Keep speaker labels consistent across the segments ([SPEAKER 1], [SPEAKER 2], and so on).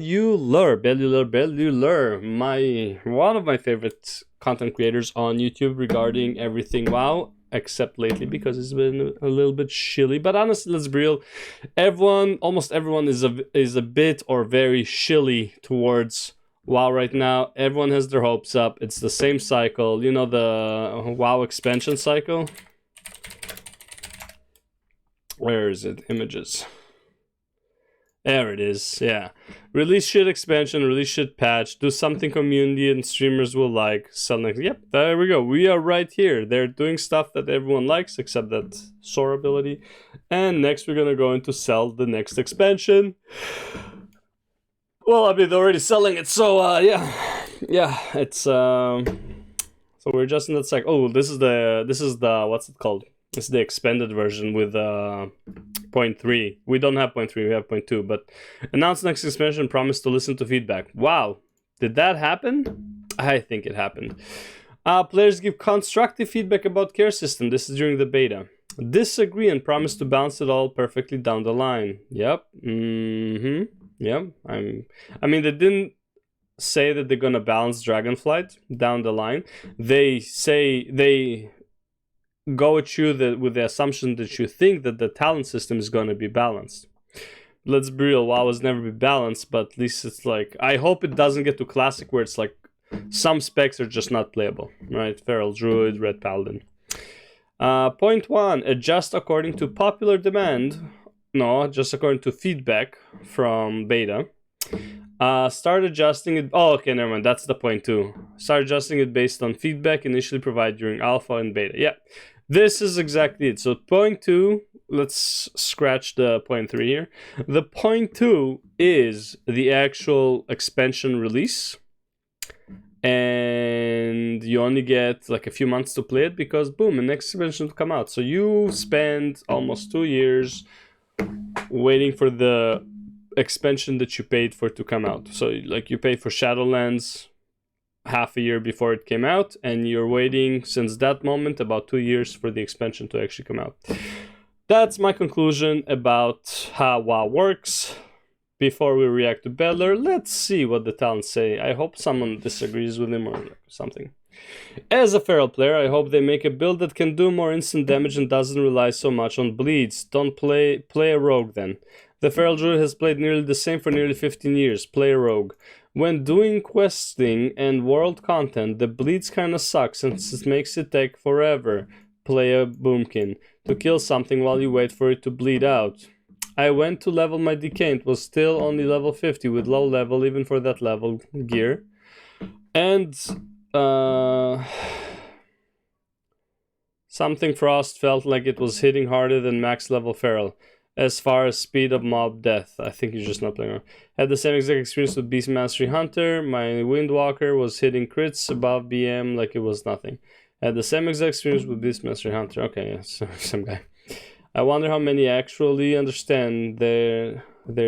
[SPEAKER 1] Bellular, one of my favorite content creators on YouTube regarding everything WoW, except lately because it's been a little bit chilly. But honestly, let's be real, almost everyone is a bit or very chilly towards WoW right now. Everyone has their hopes up. It's the same cycle, you know, the WoW expansion cycle. Where is it? Images. There it is, yeah. Release shit expansion, release shit patch, do something community and streamers will like, sell next. Yep, there we go. We are right here. They're doing stuff that everyone likes, except that soar ability. And next we're gonna go into sell the next expansion. Well, I mean, they're already selling it, so yeah, it's so we're just in that cycle. Oh, this is the what's it called? This is the expanded version with 0.3. We don't have 0.3, we have 0.2, but announce next expansion, promise to listen to feedback. Wow, did that happen? I think it happened. Players give constructive feedback about care system. This is during the beta. Disagree and promise to bounce it all perfectly down the line. Yep. Yep. I mean, they didn't say that they're gonna balance Dragonflight down the line. They say they go at you with the assumption that you think that the talent system is going to be balanced. Let's be real, WoW has never been balanced, but at least it's like, I hope it doesn't get to Classic where it's like some specs are just not playable, right? Feral Druid, Red Paladin. Point 1, adjust according to popular demand. No, just according to feedback from beta. Start adjusting it. Oh, okay, never mind. That's the point 2. Start adjusting it based on feedback initially provided during alpha and beta. Yeah, this is exactly it. So point 2, let's scratch the point 3 here. The point 2 is the actual expansion release. And you only get like a few months to play it because boom, the next expansion will come out. So you spend almost 2 years waiting for the expansion that you paid for to come out. So like you paid for Shadowlands half a year before it came out, and you're waiting since that moment about 2 years for the expansion to actually come out. That's my conclusion about how WoW works. Before we react to Bellular, let's see what the talents say. I hope someone disagrees with him or something. As a feral player, I hope they make a build that can do more instant damage and doesn't rely so much on bleeds. Don't play a rogue then. The feral druid has played nearly the same for nearly 15 years. Play a rogue. When doing questing and world content, the bleeds kinda suck since it makes it take forever. Play a boomkin to kill something while you wait for it to bleed out. I went to level my decay and was still only level 50 with low level even for that level gear. And something Frost felt like it was hitting harder than max level feral. As far as speed of mob death, I think you're just not playing around. Had the same exact experience with Beast Mastery Hunter. My Windwalker was hitting crits above BM like it was nothing. Had the same exact experience with Beast Mastery Hunter. Okay, yeah, some guy. I wonder how many actually understand they're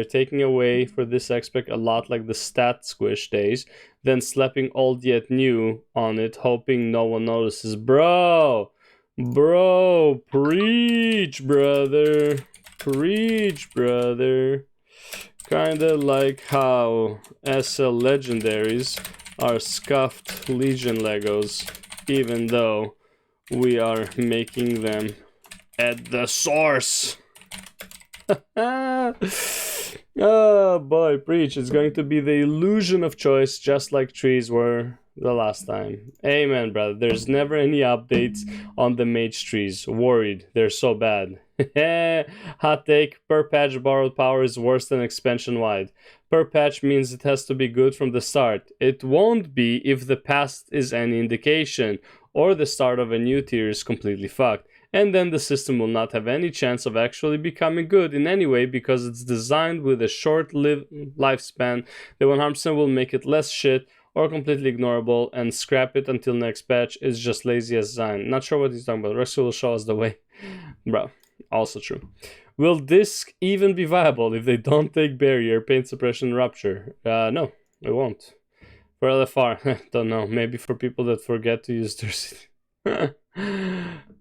[SPEAKER 1] taking away for this aspect a lot like the stat squish days, then slapping old yet new on it, hoping no one notices. Bro, preach, brother. Preach, brother. Kinda like how SL legendaries are scuffed Legion Legos, even though we are making them at the source. Oh boy, preach. It's going to be the illusion of choice, just like trees were the last time. Amen, brother. There's never any updates on the mage trees. Worried. They're so bad. Hot take. Per patch borrowed power is worse than expansion wide. Per patch means it has to be good from the start. It won't be if the past is any indication, or the start of a new tier is completely fucked. And then the system will not have any chance of actually becoming good in any way because it's designed with a short lifespan. The 100% will make it less shit or completely ignorable and scrap it until next patch. Is just lazy as design. Not sure what he's talking about. Rexo will show us the way. Bro, also true. Will disc even be viable if they don't take barrier, paint suppression, rupture? No, it won't. For LFR, don't know. Maybe for people that forget to use their city.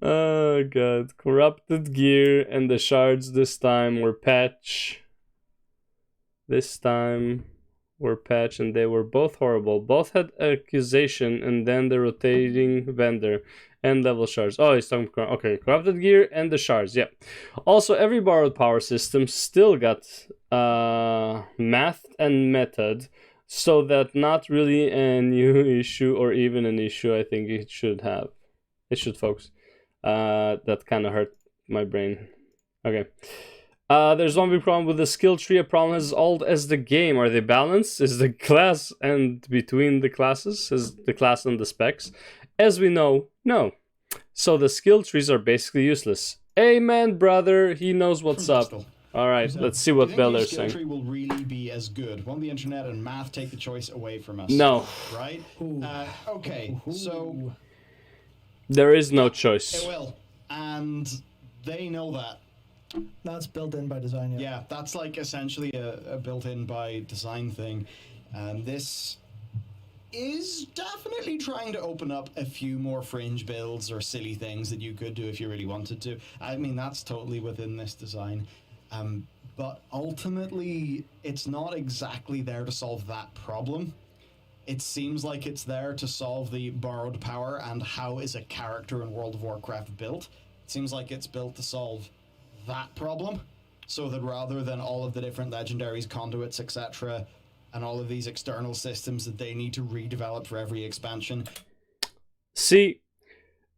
[SPEAKER 1] Oh god. Corrupted gear and the shards this time were patch. This time were patched and they were both horrible. Both had accusation and then the rotating vendor and level shards. Oh, he's talking about, okay, corrupted gear and the shards, yeah. Also, every borrowed power system still got mathed and meted, so that not really a new issue or even an issue I think it should have. It should, folks. That kind of hurt my brain. Okay. There's one big problem with the skill tree. A problem as old as the game. Are they balanced? Is the class and between the classes? Is the class and the specs? As we know, no. So the skill trees are basically useless. Amen, brother. He knows what's up. All right, let's see what Bellular's saying.
[SPEAKER 2] Skill tree will really be as good. Won't the internet and math take the choice away from us?
[SPEAKER 1] No.
[SPEAKER 2] Right? Okay, so...
[SPEAKER 1] There is no choice.
[SPEAKER 2] It will. And they know that.
[SPEAKER 3] That's built in by design, yeah.
[SPEAKER 2] Yeah, that's like essentially a built-in by design thing. And this is definitely trying to open up a few more fringe builds or silly things that you could do if you really wanted to. I mean, that's totally within this design. But ultimately, it's not exactly there to solve that problem. It seems like it's there to solve the borrowed power and how is a character in World of Warcraft built. It seems like it's built to solve that problem, so that rather than all of the different legendaries, conduits, etc., and all of these external systems that they need to redevelop for every expansion.
[SPEAKER 1] See,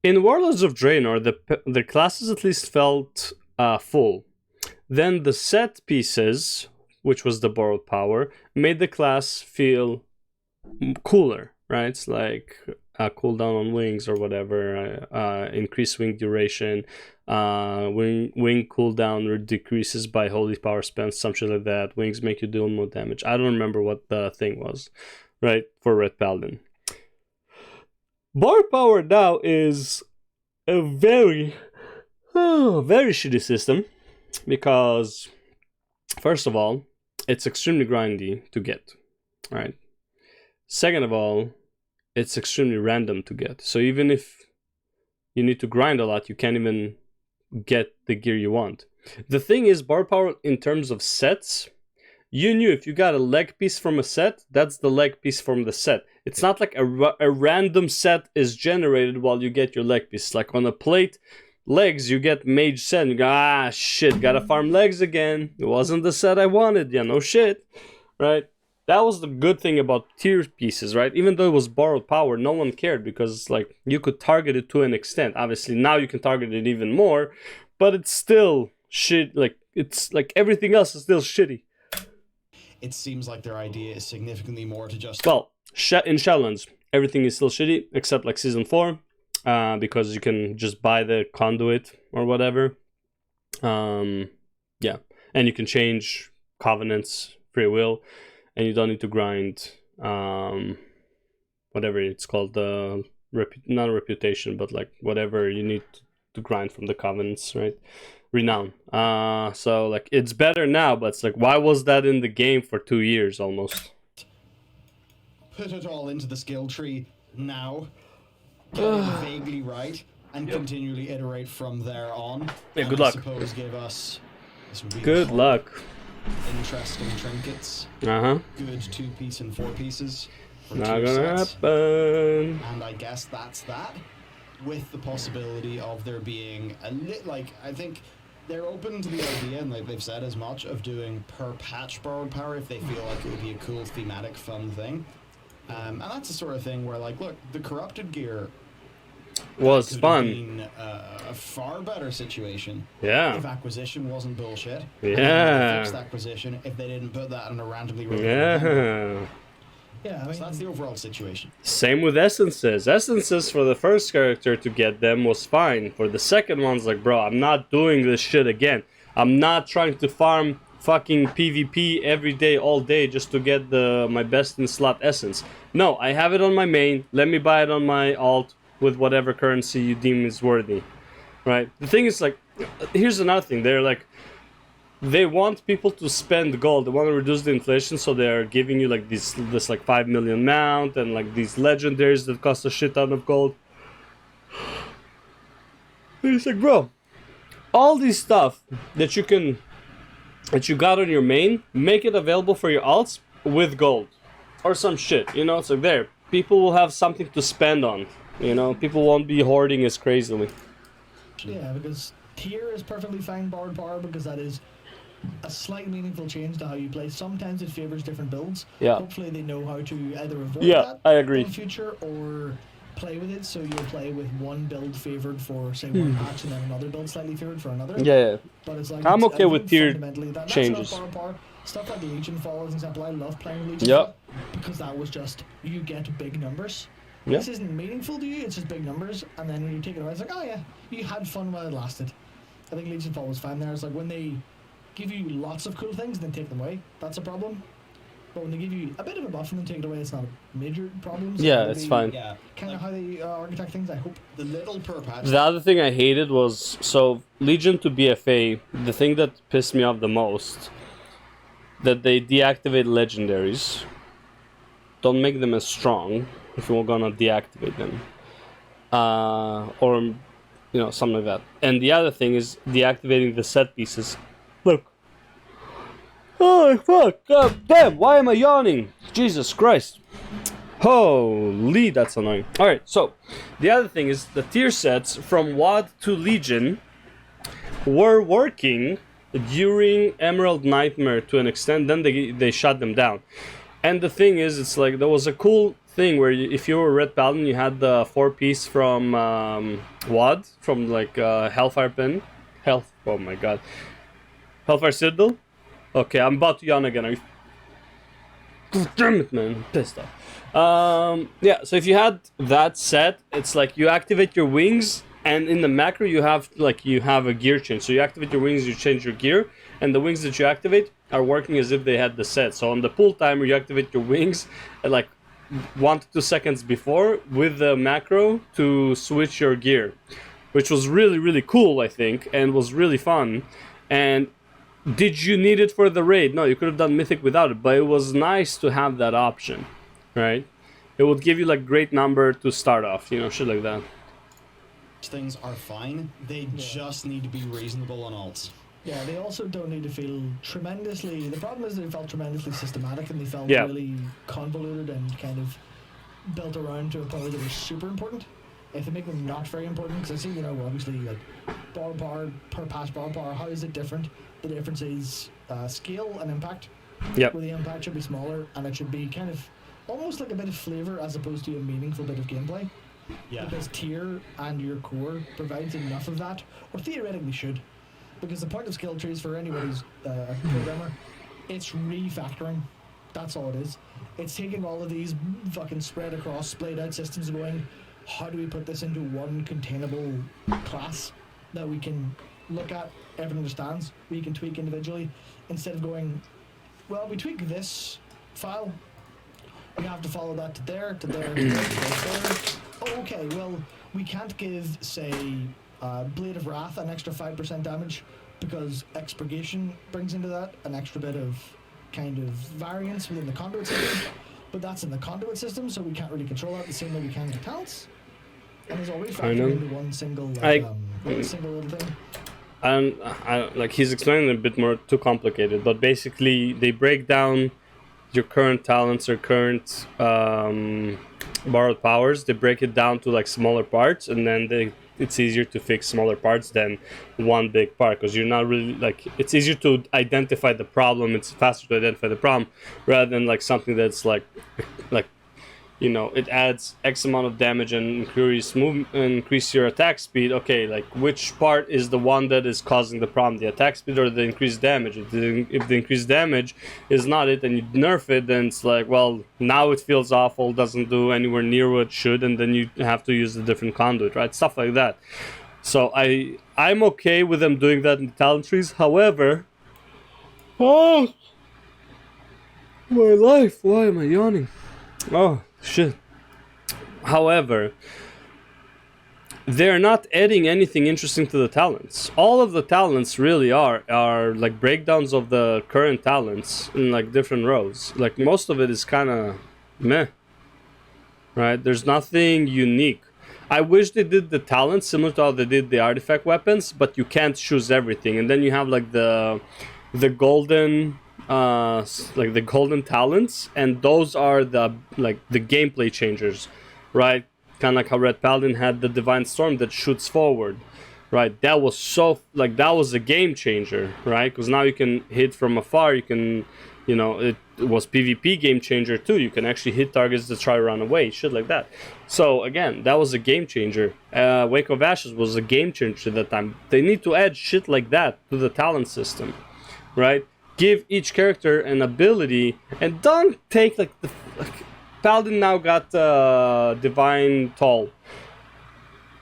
[SPEAKER 1] in Warlords of Draenor, the classes at least felt full. Then the set pieces, which was the borrowed power, made the class feel cooler, right? It's like cooldown on wings or whatever, increased wing duration, wing cooldown decreases by holy power spent, something like that. Wings make you deal more damage. I don't remember what the thing was, right? For Red Paladin. Borrowed power now is a very shitty system. Because, first of all, it's extremely grindy to get, right? Second of all, it's extremely random to get. So even if you need to grind a lot, you can't even get the gear you want. The thing is, bar power in terms of sets, you knew if you got a leg piece from a set, that's the leg piece from the set. It's not like a random set is generated while you get your leg piece. Like on a plate, legs, you get mage set, and you go, shit, gotta farm legs again. It wasn't the set I wanted. Yeah, no shit, right? That was the good thing about tier pieces, right? Even though it was borrowed power, no one cared because, like, you could target it to an extent. Obviously, now you can target it even more, but it's still shit. Like, it's like everything else is still shitty.
[SPEAKER 2] It seems like their idea is significantly more to just...
[SPEAKER 1] Well, in Shadowlands, everything is still shitty, except, like, Season 4. Because you can just buy the conduit or whatever. Yeah. And you can change covenants, free will, and you don't need to grind whatever it's called, not reputation, but like whatever you need to grind from the covenants, right? Renown. So like it's better now, but it's like, why was that in the game for 2 years almost?
[SPEAKER 2] Put it all into the skill tree now. Get it vaguely right and continually iterate from there on.
[SPEAKER 1] Yeah, good luck.
[SPEAKER 2] I suppose give us this really
[SPEAKER 1] good luck.
[SPEAKER 2] Interesting trinkets.
[SPEAKER 1] Good
[SPEAKER 2] 2-piece and 4-pieces.
[SPEAKER 1] Not gonna happen.
[SPEAKER 2] And I guess that's that. With the possibility of there being a I think they're open to the idea, and they've said as much, of doing per patch borrowed power if they feel like it would be a cool thematic fun thing. And that's the sort of thing where, like, look, the corrupted gear
[SPEAKER 1] was fun.
[SPEAKER 2] Been a far better situation.
[SPEAKER 1] Yeah.
[SPEAKER 2] If acquisition wasn't bullshit.
[SPEAKER 1] Yeah.
[SPEAKER 2] Fixed acquisition if they didn't put that on a randomly.
[SPEAKER 1] Yeah.
[SPEAKER 3] Yeah, I mean,
[SPEAKER 2] so that's the overall situation.
[SPEAKER 1] Same with essences. Essences for the first character to get them was fine. For the second one's like, bro, I'm not doing this shit again. I'm not trying to farm fucking PvP every day, all day, just to get my best in slot essence. No, I have it on my main. Let me buy it on my alt with whatever currency you deem is worthy, right? The thing is, like, here's another thing. They're like, they want people to spend gold. They want to reduce the inflation, so they're giving you like this like 5 million mount and like these legendaries that cost a shit ton of gold. And it's like, bro, all these stuff that you got on your main, make it available for your alts, with gold or some shit. You know, it's like there. People will have something to spend on. You know, people won't be hoarding as crazily.
[SPEAKER 3] Yeah, because tier is perfectly fine borrowed power because that is a slight meaningful change to how you play. Sometimes it favors different builds.
[SPEAKER 1] Yeah.
[SPEAKER 3] Hopefully they know how to either avoid
[SPEAKER 1] Yeah,
[SPEAKER 3] that
[SPEAKER 1] I agree.
[SPEAKER 3] in future or play with it, so you'll play with one build favored for say one patch and then another build slightly favored for another.
[SPEAKER 1] Yeah.
[SPEAKER 3] But it's like
[SPEAKER 1] I'm
[SPEAKER 3] it's-
[SPEAKER 1] okay
[SPEAKER 3] I
[SPEAKER 1] with
[SPEAKER 3] think
[SPEAKER 1] tier
[SPEAKER 3] fundamentally that's
[SPEAKER 1] changes.
[SPEAKER 3] enough borrowed power. Stuff like the Legion Fall, as an example, I love playing with Legion
[SPEAKER 1] Yep.
[SPEAKER 3] Fall because that was just you get big numbers.
[SPEAKER 1] Yeah.
[SPEAKER 3] This isn't meaningful to you, it's just big numbers, and then when you take it away, it's like, oh yeah, you had fun while it lasted. I think Legion Fall was fine there. It's like when they give you lots of cool things and then take them away, that's a problem. But when they give you a bit of a buff and then take it away, it's not a major problem. So
[SPEAKER 1] Yeah, it's fine.
[SPEAKER 2] Yeah.
[SPEAKER 3] Kind of how they architect things, I hope.
[SPEAKER 2] The little per patch.
[SPEAKER 1] The other thing I hated was, so Legion to BFA, the thing that pissed me off the most, that they deactivate legendaries. Don't make them as strong if you're gonna deactivate them. Or, you know, something like that. And the other thing is deactivating the set pieces. Look. Oh, fuck. God damn, why am I yawning? Jesus Christ. Holy, that's annoying. Alright, so the other thing is the tier sets from WoD to Legion were working during Emerald Nightmare to an extent, then they shut them down. And the thing is, it's like there was a cool thing where if you were Red Paladin, you had the 4-piece from WoD, from like Hellfire Pin. Oh my god. Hellfire Citadel? Okay, I'm about to yawn again. Damn it, man. I'm pissed off. Yeah, so if you had that set, it's like you activate your wings, and in the macro you have a gear change. So you activate your wings, you change your gear, and the wings that you activate are working as if they had the set. So on the pull timer, you activate your wings at like 1 to 2 seconds before with the macro to switch your gear, which was really, really cool, I think, and was really fun. And did you need it for the raid? No, you could have done Mythic without it, but it was nice to have that option, right? It would give you like great number to start off, you know, shit like that.
[SPEAKER 2] Things are fine. They just need to be reasonable on alts.
[SPEAKER 3] Yeah, they also don't need to feel tremendously. The problem is they felt tremendously systematic and they felt
[SPEAKER 1] Yeah.
[SPEAKER 3] really convoluted and kind of built around to a point where they were super important. If they make them not very important, because I see, you know, obviously, like borrow power per pass borrow power, how is it different? The difference is scale and impact.
[SPEAKER 1] Yep.
[SPEAKER 3] Where the impact should be smaller and it should be kind of almost like a bit of flavor as opposed to a meaningful bit of gameplay.
[SPEAKER 2] Yeah.
[SPEAKER 3] Because tier and your core provides enough of that, or theoretically should. Because the point of skill trees for anybody who's a programmer, it's refactoring. That's all it is. It's taking all of these fucking spread across, splayed out systems and going, how do we put this into one containable class that we can look at, everyone understands, we can tweak individually, instead of going, well, we tweak this file, we have to follow that to there, to there, to there, to there. Oh, okay, well, we can't give, say, Blade of Wrath an extra 5% damage because Expurgation brings into that an extra bit of kind of variance within the conduit system, but that's in the conduit system, so we can't really control that the same way we can with talents. And there's always factored into one single, single little thing.
[SPEAKER 1] And like he's explaining it a bit more too complicated, but basically they break down your current talents or current borrowed powers. They break it down to like smaller parts, and then it's easier to fix smaller parts than one big part, because you're not really like, it's easier to identify the problem, it's faster to identify the problem rather than like something that's like you know, it adds X amount of damage and increase your attack speed. Okay, like which part is the one that is causing the problem, the attack speed or the increased damage? If the increased damage is not it and you nerf it, then it's like, well, now it feels awful, doesn't do anywhere near what it should, and then you have to use a different conduit, right? Stuff like that. So I'm okay with them doing that in the talent trees. However, oh my life, why am I yawning? Oh shit. However, they're not adding anything interesting to the talents. All of the talents really are like breakdowns of the current talents in like different rows. Like most of it is kind of meh, right? There's nothing unique. I wish they did the talents similar to how they did the artifact weapons, but you can't choose everything. And then you have like the golden like the golden talents, and those are the gameplay changers, right? Kind of like how Red Paladin had the Divine Storm that shoots forward, right? That was that was a game changer, right? Because now you can hit from afar. You can, it was PvP game changer too. You can actually hit targets that try to run away, shit like that. So again, that was a game changer. Wake of Ashes was a game changer at that time. They need to add shit like that to the talent system, right? Give each character an ability, and don't take Paladin now got Divine Toll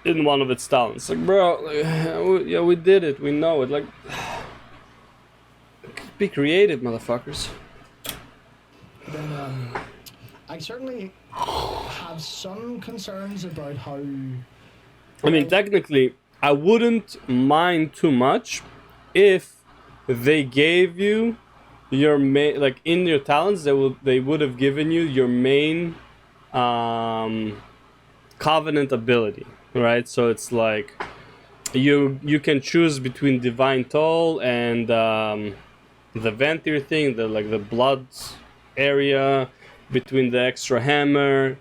[SPEAKER 1] in one of its talents. Like, bro, yeah, we did it. We know it. Like, be creative, motherfuckers.
[SPEAKER 3] Then I certainly have some concerns about how.
[SPEAKER 1] I mean, technically, I wouldn't mind too much if they gave you your main, like in your talents, they would have given you your main covenant ability, right? So it's like you can choose between Divine Toll and the Ventir thing, the blood area, between the extra hammer.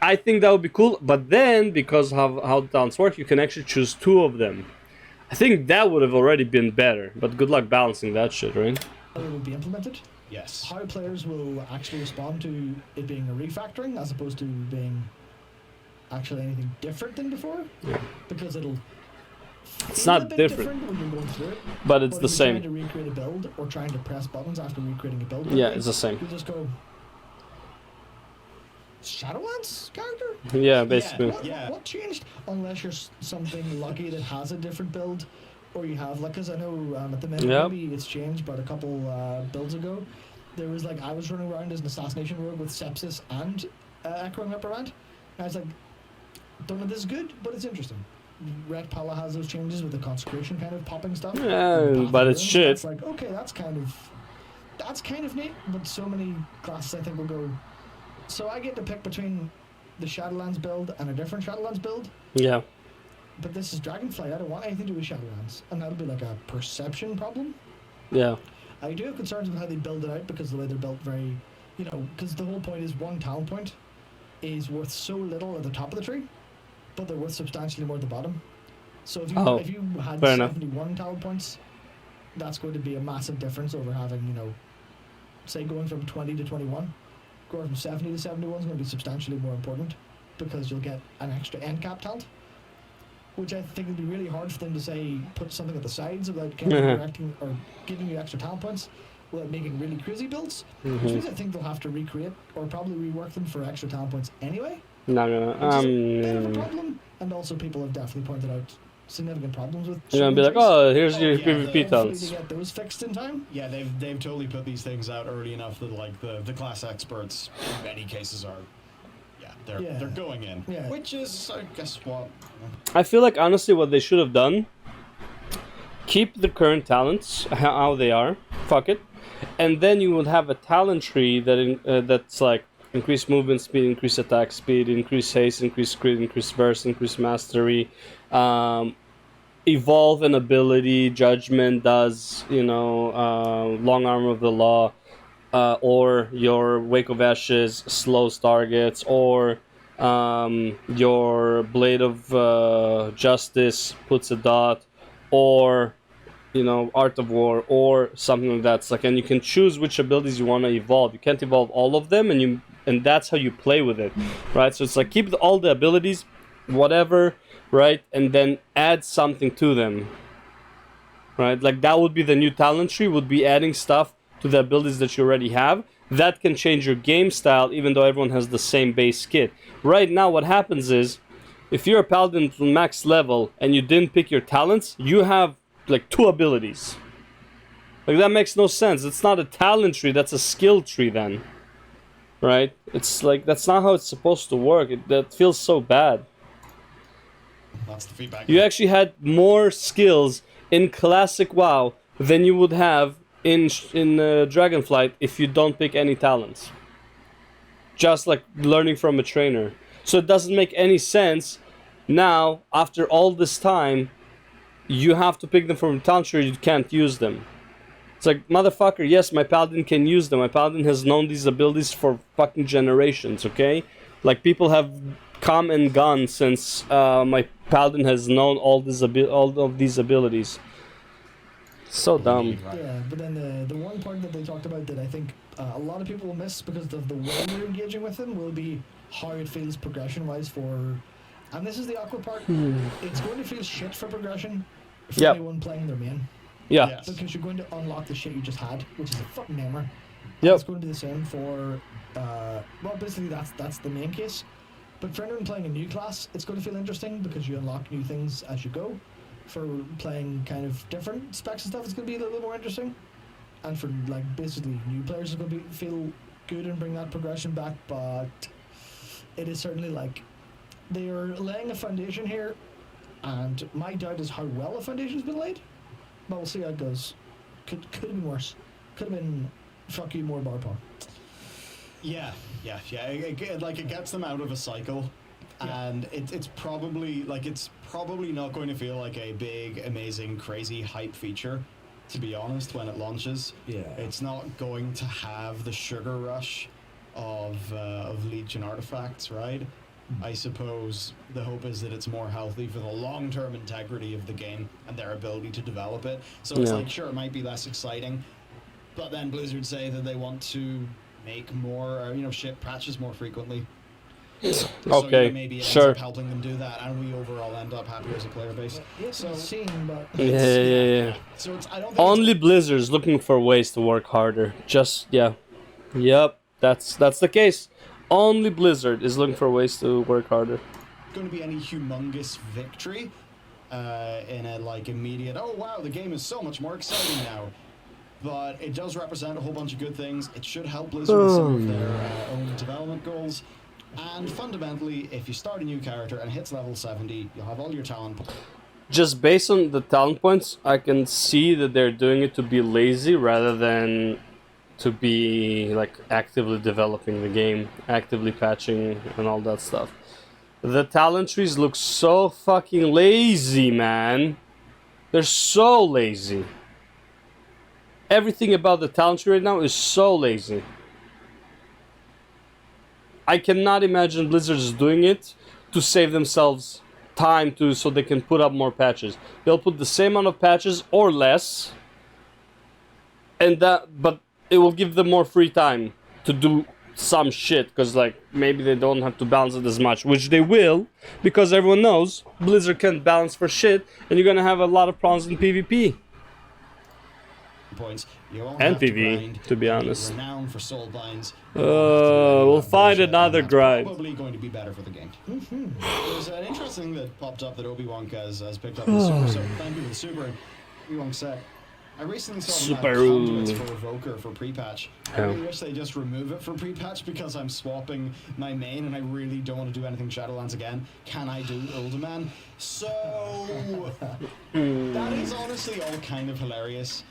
[SPEAKER 1] I think that would be cool, but then because how the talents work, you can actually choose two of them. I think that would have already been better, but good luck balancing that shit, right?
[SPEAKER 3] It will be implemented.
[SPEAKER 2] Yes.
[SPEAKER 3] How players will actually respond to it being a refactoring as opposed to being actually anything different than before.
[SPEAKER 1] Yeah.
[SPEAKER 3] Because it'll.
[SPEAKER 1] It's
[SPEAKER 3] feel
[SPEAKER 1] not
[SPEAKER 3] a bit
[SPEAKER 1] different,
[SPEAKER 3] when you're going through it,
[SPEAKER 1] but it's the
[SPEAKER 3] if you're
[SPEAKER 1] same.
[SPEAKER 3] trying to recreate a build or trying to press buttons after recreating a build.
[SPEAKER 1] Yeah, it's the same.
[SPEAKER 3] You just go. Shadowlands character?
[SPEAKER 1] Yeah, basically.
[SPEAKER 3] What changed? Unless you're something lucky that has a different build, or you have because I know at the minute maybe it's changed, but a couple builds ago, there was I was running around as an assassination rogue with sepsis and echoing reprimand. And I was like, don't know if this is good, but it's interesting. Red Pala has those changes with the consecration kind of popping stuff.
[SPEAKER 1] Yeah, but it's shit.
[SPEAKER 3] It's like okay, that's kind of neat, but so many classes I think will go. So I get to pick between the Shadowlands build and a different Shadowlands build.
[SPEAKER 1] Yeah.
[SPEAKER 3] But this is Dragonflight. I don't want anything to do with Shadowlands, and that'll be like a perception problem.
[SPEAKER 1] Yeah.
[SPEAKER 3] I do have concerns with how they build it out because the way they're built, very, because the whole point is one talent point is worth so little at the top of the tree, but they're worth substantially more at the bottom. So if you had 71 talent points, that's going to be a massive difference over having say going from 20 to 21. Going from 70 to 71 is going to be substantially more important because you'll get an extra end cap talent, which I think would be really hard for them to say put something at the sides without kind of directing or giving you extra talent points without making really crazy builds, which means I think they'll have to recreate or probably rework them for extra talent points anyway.
[SPEAKER 1] No.
[SPEAKER 3] Which is a bit of a problem, and also people have definitely pointed out significant problems with.
[SPEAKER 1] You're gonna be like, oh, here's your PvP talents.
[SPEAKER 3] To get those fixed in time.
[SPEAKER 2] Yeah, they've totally put these things out early enough that the class experts in many cases are, they're going in.
[SPEAKER 3] Yeah.
[SPEAKER 2] Which is, I guess, what.
[SPEAKER 1] I feel like honestly, what they should have done: keep the current talents how they are. Fuck it, and then you would have a talent tree that's like increase movement speed, increase attack speed, increase haste, increase crit, increase burst, increase mastery. Evolve an ability, judgment does, long arm of the law, or your Wake of Ashes slows targets, or your Blade of Justice puts a dot, or Art of War, or something like that. It's like, and you can choose which abilities you want to evolve. You can't evolve all of them, and that's how you play with it, right? So it's like keep all the abilities, whatever, right, and then add something to them, right? Like that would be the new talent tree, would be adding stuff to the abilities that you already have. That can change your game style even though everyone has the same base kit. Right now what happens is, if you're a paladin to max level and you didn't pick your talents, you have like 2 abilities. Like that makes no sense. It's not a talent tree, that's a skill tree then. Right? It's like, that's not how it's supposed to work. That feels so bad.
[SPEAKER 2] That's the feedback.
[SPEAKER 1] You actually had more skills in classic WoW than you would have in Dragonflight if you don't pick any talents. Just like learning from a trainer. So it doesn't make any sense now, after all this time, you have to pick them from a talent tree, you can't use them. It's like, motherfucker, yes, my paladin can use them. My paladin has known these abilities for fucking generations, okay? Like, people have come and gone since my paladin has known all of these abilities. So dumb.
[SPEAKER 3] Yeah, but then the one part that they talked about that I think a lot of people will miss because of the way you're engaging with them will be how it feels progression-wise for... And this is the awkward part. It's going to feel shit for progression for anyone playing their main.
[SPEAKER 1] Yeah.
[SPEAKER 2] Yes.
[SPEAKER 3] Because you're going to unlock the shit you just had, which is a fucking hammer.
[SPEAKER 1] Yep.
[SPEAKER 3] It's going to be the same for... well, basically that's the main case. But for anyone playing a new class, it's going to feel interesting because you unlock new things as you go. For playing kind of different specs and stuff, it's going to be a little bit more interesting. And for like basically new players, it's going to feel good and bring that progression back. But it is certainly like they are laying a foundation here, and my doubt is how well a foundation's been laid. But we'll see how it goes. Could have been worse. Could have been fuck you more bar power.
[SPEAKER 2] Yeah. It gets them out of a cycle. And it's probably not going to feel like a big, amazing, crazy hype feature, to be honest, when it launches.
[SPEAKER 3] Yeah.
[SPEAKER 2] It's not going to have the sugar rush of Legion artifacts, right? I suppose the hope is that it's more healthy for the long-term integrity of the game and their ability to develop it. So it's like, sure, it might be less exciting, but then Blizzard say that they want to make more, ship patches more frequently. So,
[SPEAKER 1] Okay,
[SPEAKER 2] maybe it ends
[SPEAKER 1] sure.
[SPEAKER 2] up helping them do that, and we overall end up happier as a player base.
[SPEAKER 3] It's
[SPEAKER 2] So-
[SPEAKER 3] insane, but
[SPEAKER 1] Yeah.
[SPEAKER 2] So I don't think
[SPEAKER 1] Only Blizzard's looking for ways to work harder. Yep, that's the case. Only Blizzard is looking for ways to work harder.
[SPEAKER 2] it's going to be any humongous victory in a immediate. Oh wow, the game is so much more exciting now. But it does represent a whole bunch of good things. It should help Blizzard with some of their own development goals. And fundamentally, if you start a new character and it hits level 70, you'll have all your talent.
[SPEAKER 1] Just based on the talent points, I can see that they're doing it to be lazy rather than to be actively developing the game, actively patching and all that stuff. The talent trees look so fucking lazy, man. They're so lazy. Everything about the talent tree right now is so lazy. I cannot imagine Blizzard's doing it to save themselves time so they can put up more patches. They'll put the same amount of patches or less, but it will give them more free time to do some shit, because maybe they don't have to balance it as much, which they will, because everyone knows Blizzard can't balance for shit, and you're gonna have a lot of problems in PvP.
[SPEAKER 2] Points. You won't
[SPEAKER 1] And
[SPEAKER 2] have to
[SPEAKER 1] PvE,
[SPEAKER 2] grind.
[SPEAKER 1] to be
[SPEAKER 2] You'll need
[SPEAKER 1] honest.
[SPEAKER 2] Renown for soul binds. You won't have to do any of
[SPEAKER 1] We'll
[SPEAKER 2] that
[SPEAKER 1] find
[SPEAKER 2] bullshit,
[SPEAKER 1] another
[SPEAKER 2] and that's
[SPEAKER 1] grind.
[SPEAKER 2] Probably going to be better for the game. There's an interesting that popped up that Obi-Wan has picked up in the super. So thank you for the super. Obi-Wan said, I recently saw them add
[SPEAKER 1] Super.
[SPEAKER 2] conduits for Evoker for pre-patch. I
[SPEAKER 1] Yeah.
[SPEAKER 2] really wish they just remove it for pre-patch because I'm swapping my main and I really don't want to do anything Shadowlands again. Can I do Uldaman? So that is honestly all kind of hilarious.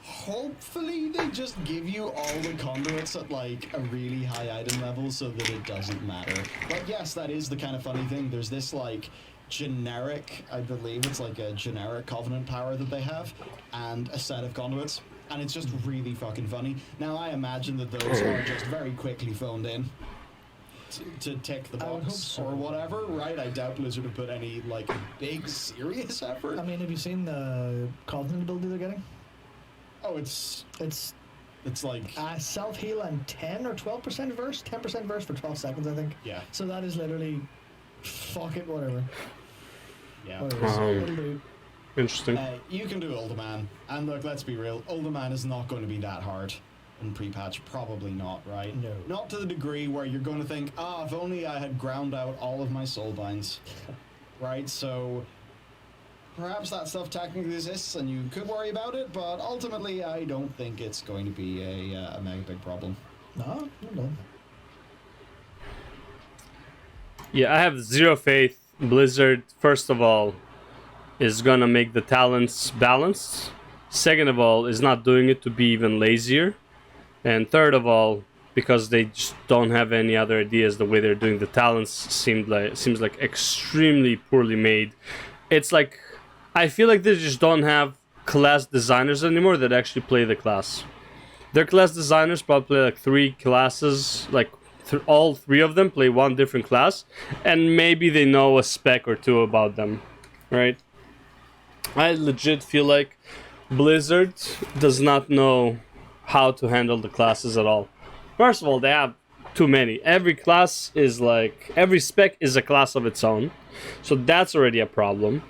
[SPEAKER 2] Hopefully they just give you all the conduits at a really high item level so that it doesn't matter. But yes, that is the kind of funny thing. There's this generic, I believe it's a generic covenant power that they have, and a set of conduits, and it's just really fucking funny. Now I imagine that those are just very quickly phoned in to tick the
[SPEAKER 3] I would
[SPEAKER 2] box
[SPEAKER 3] hope so.
[SPEAKER 2] or whatever, right? I doubt Blizzard have put any big serious effort.
[SPEAKER 3] I mean, have you seen the Covenant ability they're getting?
[SPEAKER 2] Oh, it's
[SPEAKER 3] Self heal and 10 or 12% verse, 10% verse for 12 seconds, I think.
[SPEAKER 2] yeah.
[SPEAKER 3] So that is literally, fuck it, whatever.
[SPEAKER 2] Yeah.
[SPEAKER 3] Whatever. It'll do.
[SPEAKER 1] Interesting.
[SPEAKER 2] You can do Uldaman, and look, let's be real, Uldaman is not going to be that hard in pre-patch, probably not, right?
[SPEAKER 3] No.
[SPEAKER 2] Not to the degree where you're going to think, if only I had ground out all of my soul binds, right? So perhaps that stuff technically exists, and you could worry about it, but ultimately, I don't think it's going to be a mega big problem.
[SPEAKER 3] No.
[SPEAKER 1] Yeah, I have zero faith. Blizzard, first of all, is gonna make the talents balanced. Second of all, is not doing it to be even lazier. And third of all, because they just don't have any other ideas, the way they're doing the talents seems like extremely poorly made. It's I feel like they just don't have class designers anymore that actually play the class. Their class designers probably play like 3 classes, like all 3 of them play one different class, and maybe they know a spec or 2 about them, right? I legit feel like Blizzard does not know how to handle the classes at all. First of all, they have too many. Every class is like, every spec is a class of its own, so that's already a problem.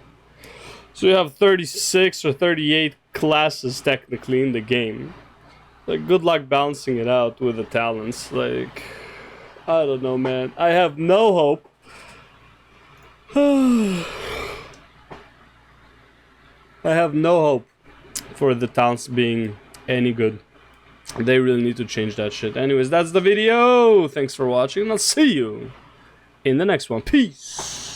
[SPEAKER 1] So you have 36 or 38 classes technically in the game. Like, good luck balancing it out with the talents. Like, I don't know, man. I have no hope. I have no hope for the talents being any good. They really need to change that shit. Anyways, that's the video. Thanks for watching, and I'll see you in the next one. Peace.